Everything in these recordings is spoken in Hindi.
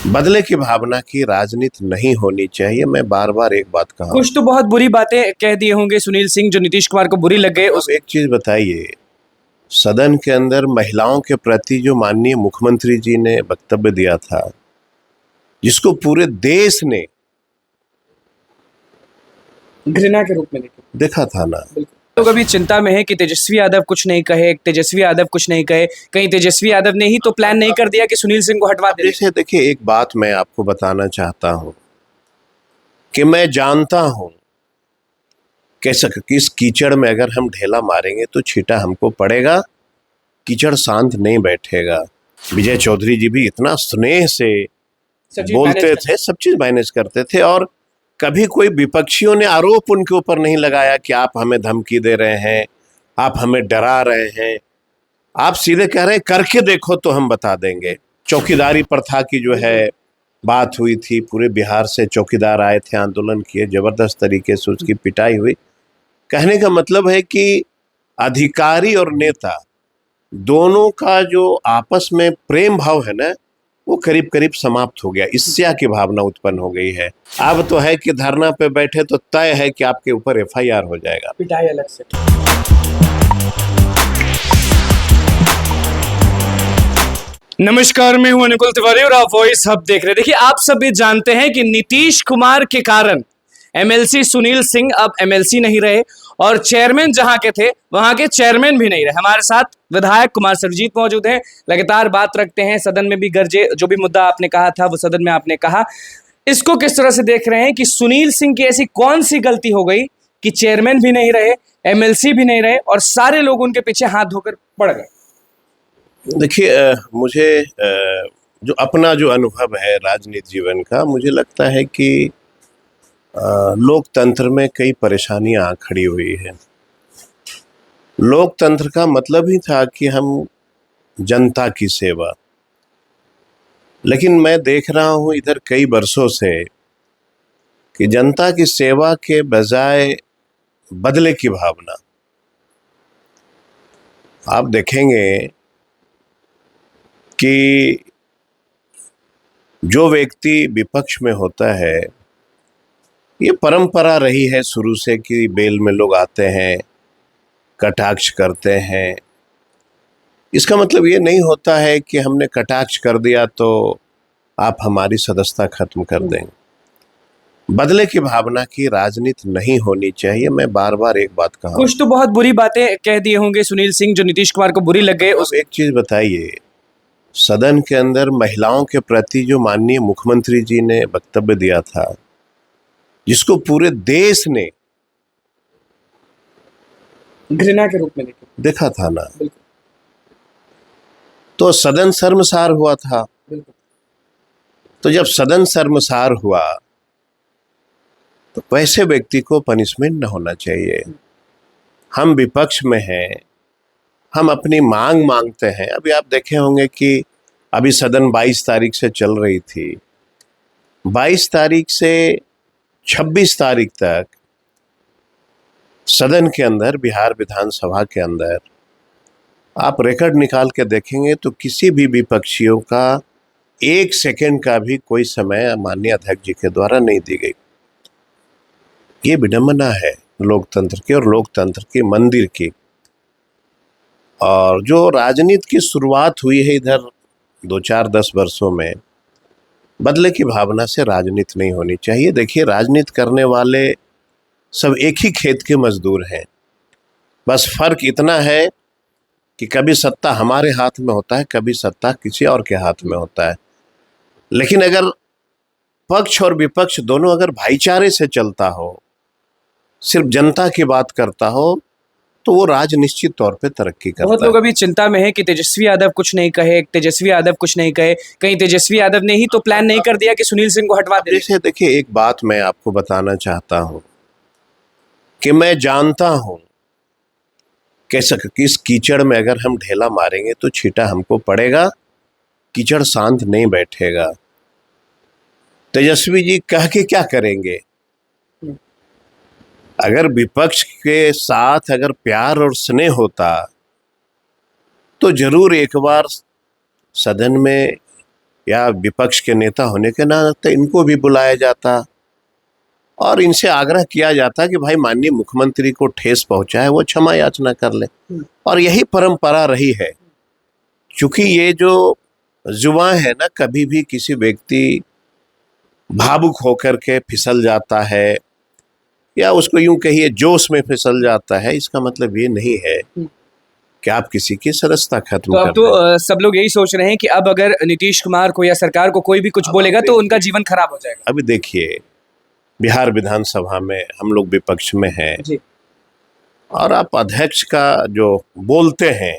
बदले की भावना की राजनीति नहीं होनी चाहिए। मैं बार बार एक बात कहा। कुछ तो बहुत बुरी बातें कह दिए होंगे सुनील सिंह, जो नीतीश कुमार को बुरी लग गए। उस एक चीज बताइए, सदन के अंदर महिलाओं के प्रति जो माननीय मुख्यमंत्री जी ने वक्तव्य दिया था, जिसको पूरे देश ने घृणा के रूप में देखा था ना। लोग अभी चिंता में है कि तेजस्वी यादव कुछ नहीं कहे, तेजस्वी यादव कुछ नहीं कहे, कहीं तेजस्वी यादव ने ही तो प्लान नहीं कर दिया कि सुनील सिंह को हटवा दे। जैसे देखिए, एक बात मैं आपको बताना चाहता हूं कि मैं जानता हूं कैसे कि इस कीचड़ में अगर हम ढेला मारेंगे तो छींटा हमको पड़ेगा, कीचड़ शांत नहीं बैठेगा। विजय चौधरी जी भी इतना स्नेह से बोलते थे, सब चीज मैनेज करते थे, और कभी कोई विपक्षियों ने आरोप उनके ऊपर नहीं लगाया कि आप हमें धमकी दे रहे हैं, आप हमें डरा रहे हैं। आप सीधे कह रहे हैं करके देखो तो हम बता देंगे। चौकीदारी प्रथा की जो है बात हुई थी, पूरे बिहार से चौकीदार आए थे, आंदोलन किए, जबरदस्त तरीके से उसकी पिटाई हुई। कहने का मतलब है कि अधिकारी और नेता दोनों का जो आपस में प्रेम भाव है ना, वो करीब करीब समाप्त हो गया। ईर्ष्या की भावना उत्पन्न हो गई है। अब तो है कि धरना पे बैठे तो तय है कि आपके ऊपर एफआईआर हो जाएगा, पिटाई अलग से। नमस्कार, मैं हूं अनुकुल तिवारी और आप वॉइस हब देख रहे हैं। देखिए, आप सब भी जानते हैं कि नीतीश कुमार के कारण एमएलसी सुनील सिंह अब एमएलसी नहीं रहे और चेयरमैन जहां के थे वहां के चेयरमैन भी नहीं रहे। हमारे साथ विधायक कुमार सर्वजीत मौजूद हैं, लगातार बात रखते हैं, सदन में भी गरजे। जो भी मुद्दा आपने कहा था वो सदन में आपने कहा। इसको किस तरह से देख रहे हैं कि सुनील सिंह की ऐसी कौन सी गलती हो गई कि चेयरमैन भी नहीं रहे, एमएलसी भी नहीं रहे और सारे लोग उनके पीछे हाथ धोकर पड़ गए? देखिए, मुझे जो अपना जो अनुभव है राजनीति जीवन का, मुझे लगता है कि लोकतंत्र में कई परेशानियां खड़ी हुई है। लोकतंत्र का मतलब ही था कि हम जनता की सेवा, लेकिन मैं देख रहा हूं इधर कई वर्षों से कि जनता की सेवा के बजाय बदले की भावना। आप देखेंगे कि जो व्यक्ति विपक्ष में होता है, ये परंपरा रही है शुरू से कि बेल में लोग आते हैं, कटाक्ष करते हैं। इसका मतलब ये नहीं होता है कि हमने कटाक्ष कर दिया तो आप हमारी सदस्यता खत्म कर दें। बदले की भावना की राजनीति नहीं होनी चाहिए। मैं बार बार एक बात कहा। कुछ तो बहुत बुरी बातें कह दिए होंगे सुनील सिंह, जो नीतीश कुमार को बुरी लग गए। उस एक चीज बताइए, सदन के अंदर महिलाओं के प्रति जो माननीय मुख्यमंत्री जी ने वक्तव्य दिया था, जिसको पूरे देश ने घृणा के रूप में देखा था ना, तो सदन शर्मसार हुआ था। तो जब सदन शर्मसार हुआ तो वैसे व्यक्ति को पनिशमेंट न होना चाहिए। हम विपक्ष में हैं, हम अपनी मांग मांगते हैं। अभी आप देखे होंगे कि अभी सदन 22 तारीख से चल रही थी। 22 तारीख से 26 तारीख तक सदन के अंदर, बिहार विधानसभा के अंदर आप रिकॉर्ड निकाल के देखेंगे तो किसी भी विपक्षियों का एक सेकंड का भी कोई समय माननीय अध्यक्ष जी के द्वारा नहीं दी गई। ये विडंबना है लोकतंत्र की और लोकतंत्र के मंदिर की। और जो राजनीति की शुरुआत हुई है इधर 2-4-10 वर्षों में, बदले की भावना से राजनीति नहीं होनी चाहिए। देखिए, राजनीति करने वाले सब एक ही खेत के मजदूर हैं। बस फर्क इतना है कि कभी सत्ता हमारे हाथ में होता है, कभी सत्ता किसी और के हाथ में होता है। लेकिन अगर पक्ष और विपक्ष दोनों अगर भाईचारे से चलता हो, सिर्फ जनता की बात करता हो, तो वो राज निश्चित तौर पे तरक्की करता है। बहुत लोग अभी चिंता में है कि तेजस्वी यादव कुछ नहीं कहे, तेजस्वी यादव कुछ नहीं कहे, कहीं तेजस्वी यादव ने ही तो प्लान नहीं कर दिया कि सुनील सिंह को हटवा दे। जैसे देखिए, एक बात मैं आपको बताना चाहता हूं कि मैं जानता हूं कैसे कि इस कीचड़ में अगर हम ढेला मारेंगे तो छींटा हमको पड़ेगा, कीचड़ शांत नहीं बैठेगा। तेजस्वी जी कह के क्या करेंगे? अगर विपक्ष के साथ अगर प्यार और स्नेह होता तो जरूर एक बार सदन में या विपक्ष के नेता होने के नाते इनको भी बुलाया जाता और इनसे आग्रह किया जाता कि भाई माननीय मुख्यमंत्री को ठेस पहुंचा है वो क्षमा याचना कर ले। और यही परंपरा रही है। क्योंकि ये जो जुबान है ना, कभी भी किसी व्यक्ति भावुक होकर के फिसल जाता है या उसको यूं कहिए जोश में फिसल जाता है, इसका मतलब ये नहीं है कि आप किसी की सदस्यता खत्म तो अब कर तो दें। सब लोग यही सोच रहे हैं कि अब अगर नीतीश कुमार को या सरकार को कोई भी कुछ बोलेगा तो उनका जीवन खराब हो जाएगा। अभी देखिए, बिहार विधानसभा में हम लोग विपक्ष में हैं जी। और आप अध्यक्ष का जो बोलते हैं,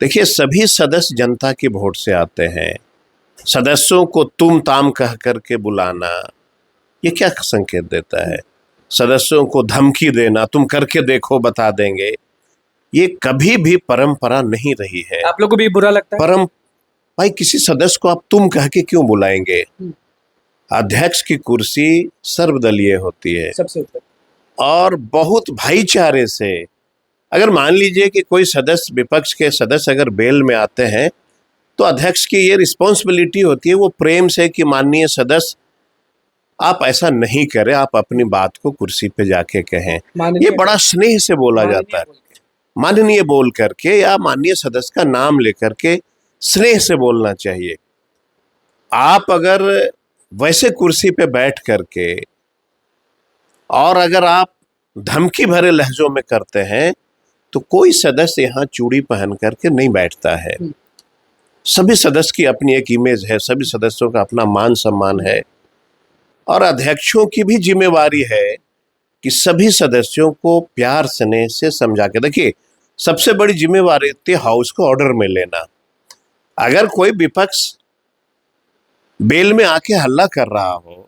देखिए सभी सदस्य जनता के वोट से आते हैं। सदस्यों को तुम ताम कह करके बुलाना ये क्या संकेत देता है? सदस्यों को धमकी देना, तुम करके देखो बता देंगे, ये कभी भी परंपरा नहीं रही है। आप लोग को भी बुरा लगता है? भाई किसी सदस्य को आप तुम कह के क्यों बुलाएंगे? अध्यक्ष की कुर्सी सर्वदलीय होती है सबसे ऊपर, और बहुत भाईचारे से। अगर मान लीजिए कि कोई सदस्य, विपक्ष के सदस्य अगर बेल में आते हैं तो अध्यक्ष की ये रिस्पॉन्सिबिलिटी होती है वो प्रेम से कि माननीय सदस्य आप ऐसा नहीं करें, आप अपनी बात को कुर्सी पे जाके कहें। ये बड़ा स्नेह से बोला जाता है, माननीय बोल करके या माननीय सदस्य का नाम लेकर के स्नेह से बोलना चाहिए। आप अगर वैसे कुर्सी पे बैठ करके और अगर आप धमकी भरे लहजों में करते हैं तो कोई सदस्य यहाँ चूड़ी पहन करके नहीं बैठता है। सभी सदस्य की अपनी एक इमेज है, सभी सदस्यों का अपना मान सम्मान है और अध्यक्षों की भी जिम्मेवारी है कि सभी सदस्यों को प्यार स्नेह से समझा के। देखिए सबसे बड़ी जिम्मेवारी थी हाउस को ऑर्डर में लेना। अगर कोई विपक्ष बेल में आके हल्ला कर रहा हो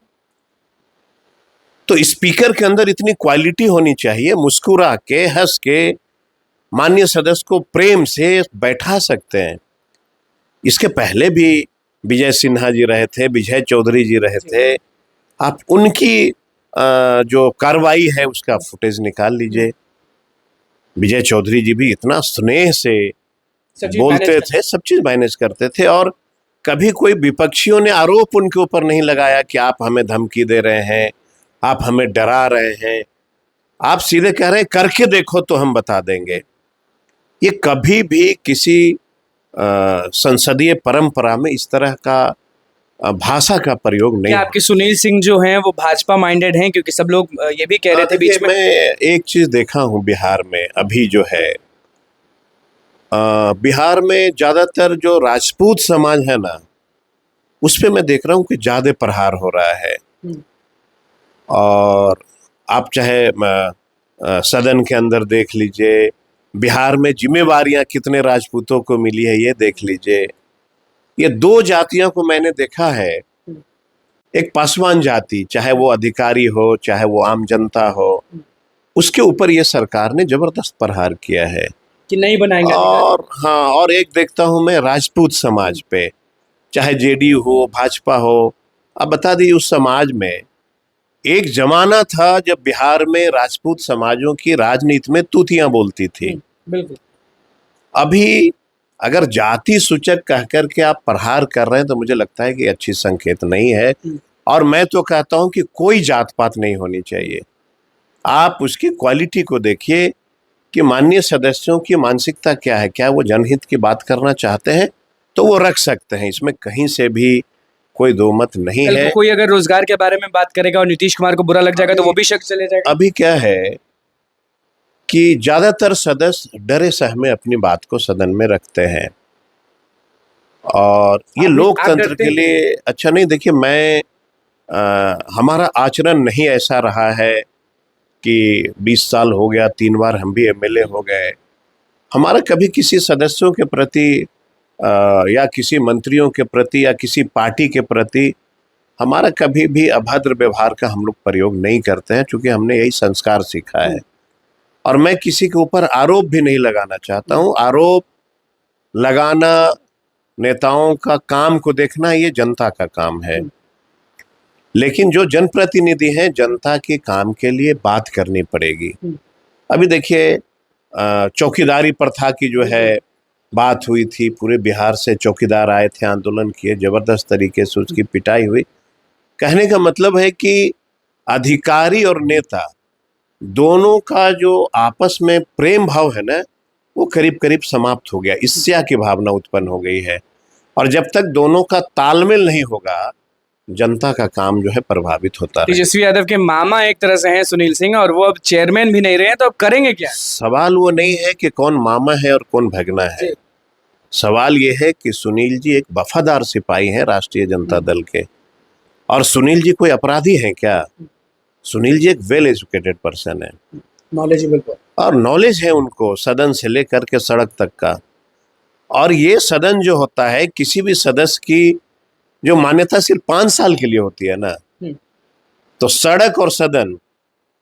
तो स्पीकर के अंदर इतनी क्वालिटी होनी चाहिए, मुस्कुरा के हंस के माननीय सदस्य को प्रेम से बैठा सकते हैं। इसके पहले भी विजय सिन्हा जी रहे थे, विजय चौधरी जी रहे थे, आप उनकी जो कार्रवाई है उसका फुटेज निकाल लीजिए। विजय चौधरी जी भी इतना स्नेह से बोलते थे, सब चीज मैनेज करते थे और कभी कोई विपक्षियों ने आरोप उनके ऊपर नहीं लगाया कि आप हमें धमकी दे रहे हैं, आप हमें डरा रहे हैं। आप सीधे कह रहे हैं करके देखो तो हम बता देंगे। ये कभी भी किसी संसदीय परंपरा में इस तरह का भाषा का प्रयोग नहीं। आपके सुनील सिंह जो हैं वो भाजपा माइंडेड हैं? क्योंकि सब लोग ये भी कह रहे थे बीच में। मैं एक चीज देखा हूं बिहार में अभी जो है, बिहार में ज्यादातर जो राजपूत समाज है ना, उस पे मैं देख रहा हूं कि ज्यादा प्रहार हो रहा है। और आप चाहे सदन के अंदर देख लीजिए, बिहार में जिम्मेवारियां कितने राजपूतों को मिली है ये देख लीजिए। ये दो जातियों को मैंने देखा है, एक पासवान जाति, चाहे वो अधिकारी हो चाहे वो आम जनता हो, उसके ऊपर ये सरकार ने जबरदस्त प्रहार किया है कि नहीं बनाएंगे। और हाँ, और एक देखता हूं मैं राजपूत समाज पे, चाहे जेडीयू हो भाजपा हो। अब बता दी, उस समाज में एक जमाना था जब बिहार में राजपूत समाजों की राजनीति में तूतियां बोलती थी। बिल्कुल। अभी अगर जाति सूचक कह करके आप प्रहार कर रहे हैं तो मुझे लगता है कि अच्छी संकेत नहीं है। और मैं तो कहता हूं कि कोई जात पात नहीं होनी चाहिए। आप उसकी क्वालिटी को देखिए कि माननीय सदस्यों की मानसिकता क्या है, क्या वो जनहित की बात करना चाहते हैं तो वो रख सकते हैं, इसमें कहीं से भी कोई दो मत नहीं है। कोई अगर रोजगार के बारे में बात करेगा और नीतीश कुमार को बुरा लग जाएगा तो वो भी शक चले जाएगा। अभी क्या है कि ज्यादातर सदस्य डरे सहमे अपनी बात को सदन में रखते हैं और ये लोकतंत्र के लिए अच्छा नहीं। देखिए मैं हमारा आचरण नहीं ऐसा रहा है कि 20 साल हो गया, 3 बार हम भी एमएलए हो गए, हमारा कभी किसी सदस्यों के प्रति या किसी मंत्रियों के प्रति या किसी पार्टी के प्रति हमारा कभी भी अभद्र व्यवहार का हम लोग प्रयोग नहीं करते हैं, क्योंकि हमने यही संस्कार सीखा है। और मैं किसी के ऊपर आरोप भी नहीं लगाना चाहता हूं। आरोप लगाना, नेताओं का काम को देखना, ये जनता का काम है। लेकिन जो जनप्रतिनिधि हैं, जनता के काम के लिए बात करनी पड़ेगी। अभी देखिए चौकीदारी प्रथा की जो है बात हुई थी, पूरे बिहार से चौकीदार आए थे, आंदोलन किए, जबरदस्त तरीके से उसकी पिटाई हुई। कहने का मतलब है कि अधिकारी और नेता दोनों का जो आपस में प्रेम भाव है ना, वो करीब करीब समाप्त हो गया, ईर्ष्या की भावना उत्पन्न हो गई है। और जब तक दोनों का तालमेल नहीं होगा, जनता का काम जो है प्रभावित होता है। तेजस्वी यादव के मामा एक तरह से हैं सुनील सिंह, और वो अब चेयरमैन भी नहीं रहे हैं, तो अब करेंगे क्या? सवाल वो नहीं है कि कौन मामा है और कौन भगना है। सवाल ये है कि सुनील जी एक वफादार सिपाही हैं राष्ट्रीय जनता दल के, और सुनील जी कोई अपराधी हैं क्या? सुनील जी एक वेल एजुकेटेड पर्सन है, नॉलेजेबल और नॉलेज है उनको सदन से लेकर के सड़क तक का। और ये सदन जो होता है, किसी भी सदस्य की जो मान्यता सिर्फ 5 साल के लिए होती है ना, तो सड़क और सदन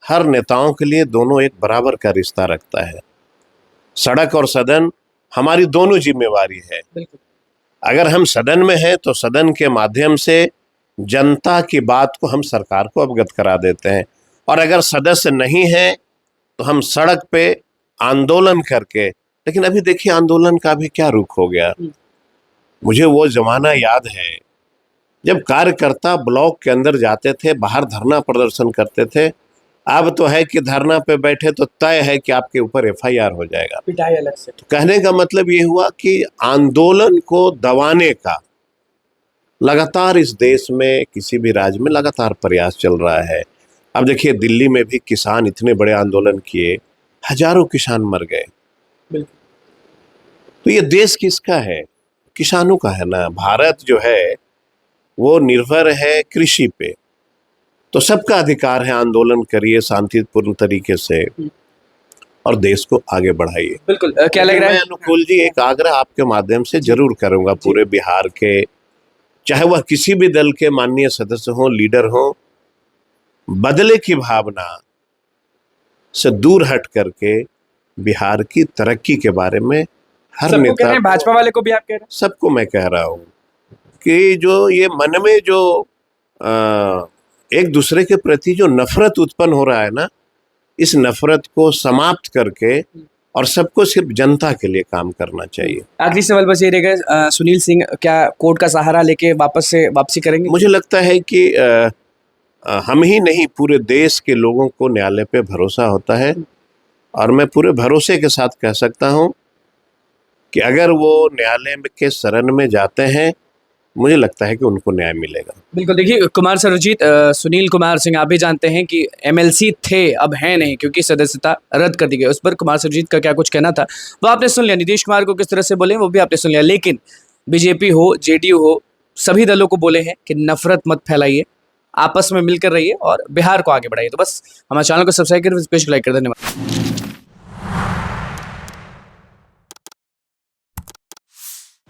हर नेताओं के लिए दोनों एक बराबर का रिश्ता रखता है। सड़क और सदन हमारी दोनों जिम्मेवारी है। अगर हम सदन में हैं तो सदन के माध्यम से जनता की बात को हम सरकार को अवगत करा देते हैं, और अगर सदस्य नहीं है तो हम सड़क पे आंदोलन करके, लेकिन अभी देखिए आंदोलन का भी क्या रुख हो गया। मुझे वो जमाना याद है जब कार्यकर्ता ब्लॉक के अंदर जाते थे, बाहर धरना प्रदर्शन करते थे। अब तो है कि धरना पे बैठे तो तय है कि आपके ऊपर एफआईआर हो जाएगा, पिटाई अलग से। तो कहने का मतलब ये हुआ कि आंदोलन को दबाने का लगातार इस देश में, किसी भी राज्य में लगातार प्रयास चल रहा है। अब देखिए दिल्ली में भी किसान इतने बड़े आंदोलन किए, हजारों किसान मर गए। तो ये देश किसका है? किसानों का है ना। भारत जो है वो निर्भर है कृषि पे, तो सबका अधिकार है, आंदोलन करिए शांतिपूर्ण तरीके से और देश को आगे बढ़ाइए। बिल्कुल। क्या लग रहा है? मैं अनुकूल जी एक आग्रह आपके माध्यम से जरूर करूंगा पूरे बिहार के, चाहे वह किसी भी दल के माननीय सदस्य हों, लीडर हों, बदले की भावना से दूर हट करके बिहार की तरक्की के बारे में हर सबको कह नेता रहे हैं, भाजपा वाले को भी आप कह रहे हैं? सबको मैं कह रहा हूं कि जो ये मन में जो एक दूसरे के प्रति जो नफरत उत्पन्न हो रहा है ना, इस नफरत को समाप्त करके और सबको सिर्फ जनता के लिए काम करना चाहिए। आखिरी सवाल बस ये रहेगा, सुनील सिंह क्या कोर्ट का सहारा लेके वापसी करेंगे? मुझे लगता है कि हम ही नहीं, पूरे देश के लोगों को न्यायालय पे भरोसा होता है, और मैं पूरे भरोसे के साथ कह सकता हूं कि अगर वो न्यायालय के शरण में जाते हैं, मुझे लगता है कि उनको न्याय मिलेगा। बिल्कुल। देखिए कुमार सर्वजीत, सुनील कुमार सिंह आप भी जानते हैं कि एमएलसी थे, अब हैं नहीं क्योंकि सदस्यता रद्द कर दी गई। उस पर कुमार सर्वजीत का क्या कुछ कहना था वो आपने सुन लिया। नीतीश कुमार को किस तरह से बोले वो भी आपने सुन लिया। लेकिन बीजेपी हो, जेडीयू हो, सभी दलों को बोले हैं कि नफरत मत फैलाइए, आपस में मिलकर रहिए और बिहार को आगे बढ़ाइए। तो बस हमारे चैनल को सब्सक्राइब करें, पेज को लाइक कर। धन्यवाद।